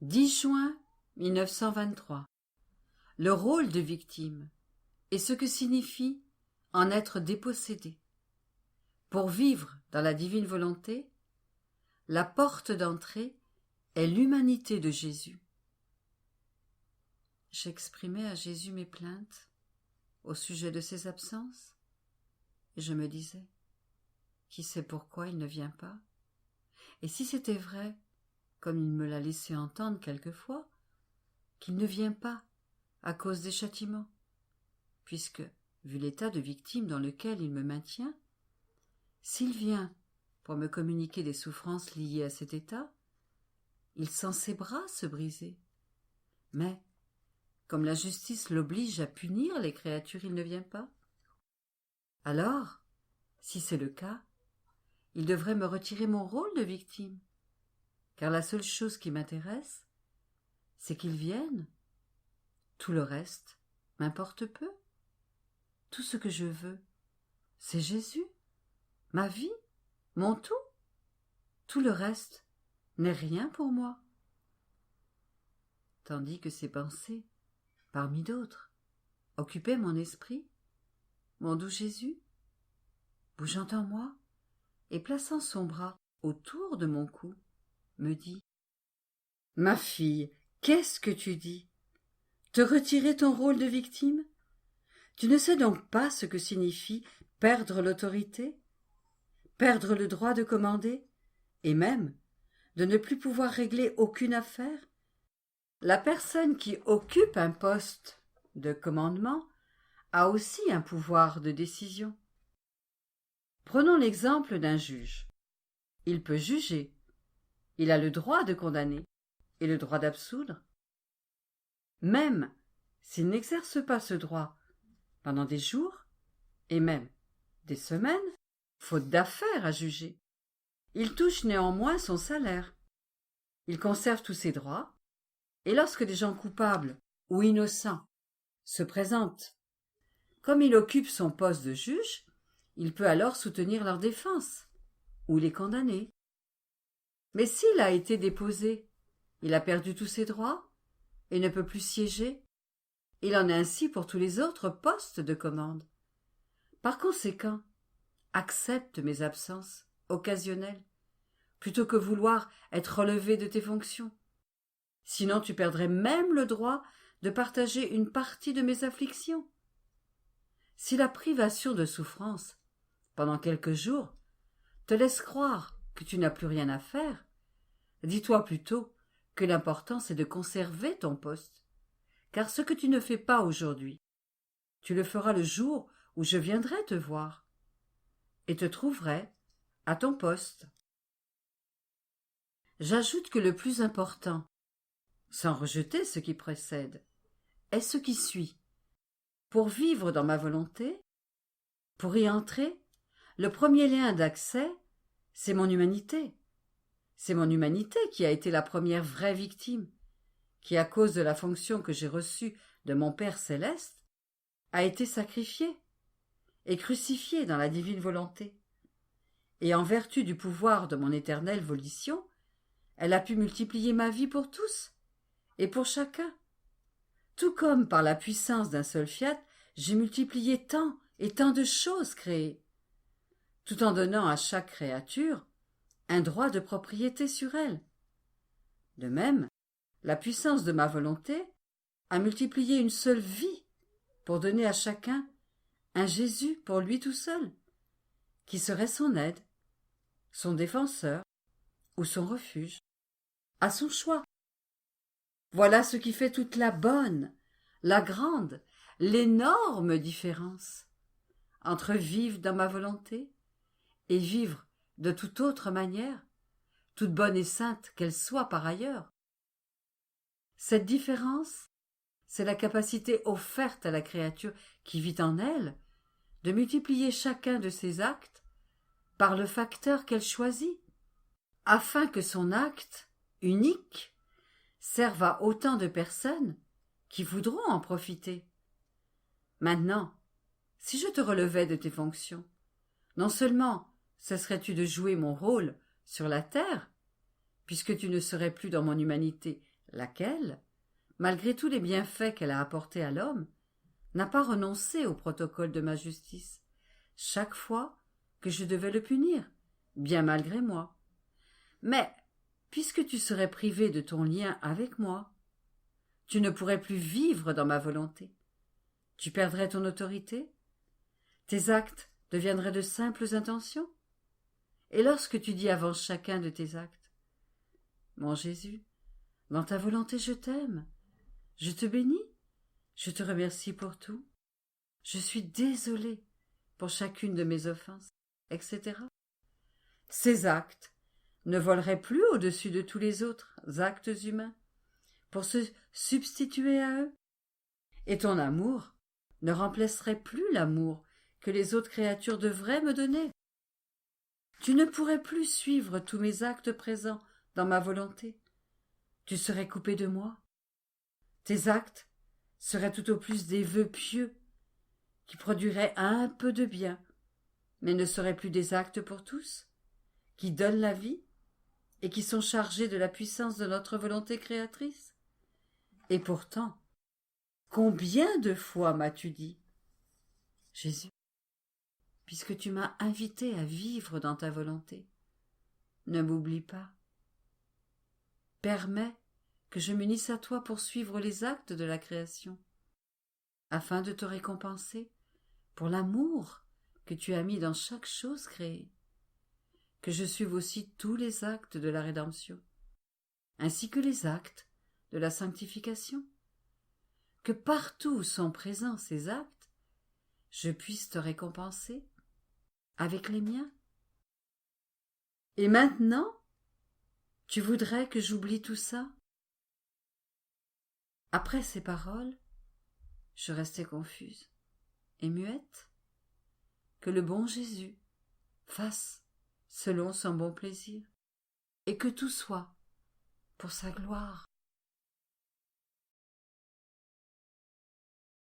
10 juin 1923. Le rôle de victime et ce que signifie en être dépossédé. Pour vivre dans la divine volonté, la porte d'entrée est l'humanité de Jésus. J'exprimais à Jésus mes plaintes au sujet de ses absences, et je me disais, qui sait pourquoi il ne vient pas? Et si c'était vrai, comme il me l'a laissé entendre quelquefois, qu'il ne vient pas à cause des châtiments, puisque, vu l'état de victime dans lequel il me maintient, s'il vient pour me communiquer des souffrances liées à cet état, il sent ses bras se briser. Mais, comme la justice l'oblige à punir les créatures, il ne vient pas. Alors, si c'est le cas, il devrait me retirer mon rôle de victime, car la seule chose qui m'intéresse, c'est qu'il vienne. Tout le reste m'importe peu. Tout ce que je veux, c'est Jésus, ma vie, mon tout. Tout le reste n'est rien pour moi. Tandis que ces pensées, parmi d'autres, occupaient mon esprit, mon doux Jésus, bougeant en moi et plaçant son bras autour de mon cou, me dit « Ma fille, qu'est-ce que tu dis? Te retirer ton rôle de victime? Tu ne sais donc pas ce que signifie perdre l'autorité, perdre le droit de commander, et même de ne plus pouvoir régler aucune affaire? La personne qui occupe un poste de commandement a aussi un pouvoir de décision. Prenons l'exemple d'un juge. Il peut juger, il a le droit de condamner et le droit d'absoudre. Même s'il n'exerce pas ce droit pendant des jours et même des semaines, faute d'affaires à juger, il touche néanmoins son salaire. Il conserve tous ses droits, et lorsque des gens coupables ou innocents se présentent, comme il occupe son poste de juge, il peut alors soutenir leur défense ou les condamner. Mais s'il a été déposé, il a perdu tous ses droits et ne peut plus siéger. Il en est ainsi pour tous les autres postes de commande. Par conséquent, accepte mes absences occasionnelles, plutôt que vouloir être relevé de tes fonctions. Sinon tu perdrais même le droit de partager une partie de mes afflictions. Si la privation de souffrance, pendant quelques jours, te laisse croire que tu n'as plus rien à faire, dis-toi plutôt que l'important c'est de conserver ton poste, car ce que tu ne fais pas aujourd'hui, tu le feras le jour où je viendrai te voir, et te trouverai à ton poste. J'ajoute que le plus important, sans rejeter ce qui précède, est ce qui suit. Pour vivre dans ma volonté, pour y entrer, le premier lien d'accès, c'est mon humanité. C'est mon humanité qui a été la première vraie victime, qui, à cause de la fonction que j'ai reçue de mon Père céleste, a été sacrifiée et crucifiée dans la divine volonté. Et en vertu du pouvoir de mon éternelle volition, elle a pu multiplier ma vie pour tous et pour chacun. Tout comme par la puissance d'un seul fiat, j'ai multiplié tant et tant de choses créées, tout en donnant à chaque créature un droit de propriété sur elle. De même, la puissance de ma volonté a multiplié une seule vie pour donner à chacun un Jésus pour lui tout seul, qui serait son aide, son défenseur ou son refuge, à son choix. Voilà ce qui fait toute la bonne, la grande, l'énorme différence entre vivre dans ma volonté et vivre de toute autre manière, toute bonne et sainte qu'elle soit par ailleurs. Cette différence, c'est la capacité offerte à la créature qui vit en elle de multiplier chacun de ses actes par le facteur qu'elle choisit, afin que son acte, unique, serve à autant de personnes qui voudront en profiter. Maintenant, si je te relevais de tes fonctions, non seulement cesserais-tu de jouer mon rôle sur la terre, puisque tu ne serais plus dans mon humanité laquelle, malgré tous les bienfaits qu'elle a apportés à l'homme, n'a pas renoncé au protocole de ma justice, chaque fois que je devais le punir, bien malgré moi. Mais, puisque tu serais privé de ton lien avec moi, tu ne pourrais plus vivre dans ma volonté. Tu perdrais ton autorité, tes actes deviendraient de simples intentions. Et lorsque tu dis avant chacun de tes actes, mon Jésus, dans ta volonté je t'aime, je te bénis, je te remercie pour tout, je suis désolé pour chacune de mes offenses, etc. Ces actes ne voleraient plus au-dessus de tous les autres actes humains pour se substituer à eux, et ton amour ne remplacerait plus l'amour que les autres créatures devraient me donner. Tu ne pourrais plus suivre tous mes actes présents dans ma volonté. Tu serais coupé de moi. Tes actes seraient tout au plus des vœux pieux qui produiraient un peu de bien, mais ne seraient plus des actes pour tous, qui donnent la vie et qui sont chargés de la puissance de notre volonté créatrice. Et pourtant, combien de fois m'as-tu dit, Jésus, puisque tu m'as invité à vivre dans ta volonté, ne m'oublie pas. Permets que je m'unisse à toi pour suivre les actes de la création, afin de te récompenser pour l'amour que tu as mis dans chaque chose créée, que je suive aussi tous les actes de la rédemption, ainsi que les actes de la sanctification, que partout où sont présents ces actes, je puisse te récompenser avec les miens. Et maintenant, tu voudrais que j'oublie tout ça? Après ces paroles, je restai confuse et muette. Que le bon Jésus fasse selon son bon plaisir, et que tout soit pour sa gloire.